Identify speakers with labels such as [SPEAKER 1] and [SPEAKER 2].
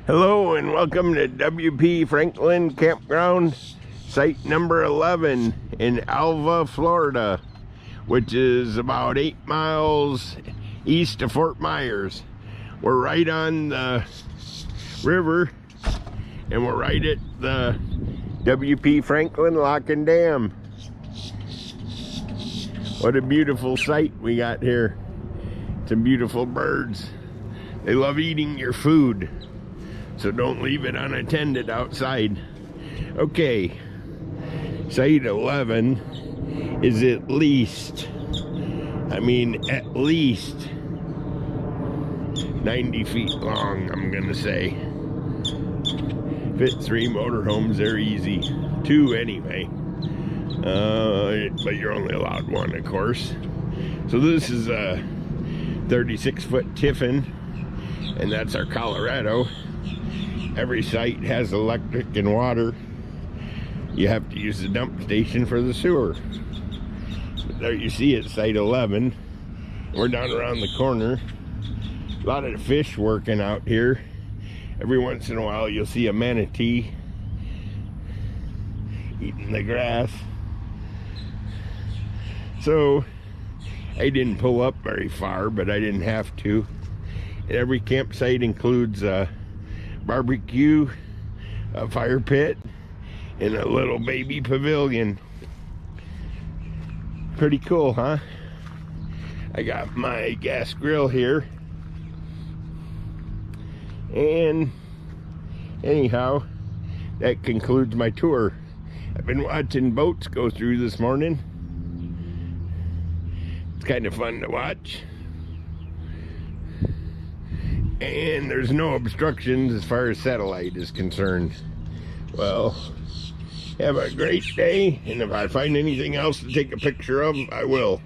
[SPEAKER 1] Hello and welcome to WP Franklin Campground, site number 11 in Alva, Florida, which is about 8 miles east of Fort Myers. We're right on the river and we're right at the WP Franklin Lock and Dam. What a beautiful sight we got here. Some beautiful birds. They love eating your food, so don't leave it unattended outside. Okay, site 11 is at least 90 feet long, I'm gonna say. Fit 3 motorhomes there easy. 2 anyway. But you're only allowed 1, of course. So this is a 36-foot Tiffin, and that's our Colorado. Every site has electric and water. You have to use the dump station for the sewer. But there you see it, site 11. We're down around the corner. A lot of fish working out here. Every once in a while you'll see a manatee eating the grass. So I didn't pull up very far, but I didn't have to. Every campsite includes a barbecue, a fire pit, and a little baby pavilion. Pretty cool, huh? I got my gas grill here. And anyhow, that concludes my tour. I've been watching boats go through this morning. It's kind of fun to watch. And there's no obstructions as far as satellite is concerned. Well, have a great day, and if I find anything else to take a picture of, I will.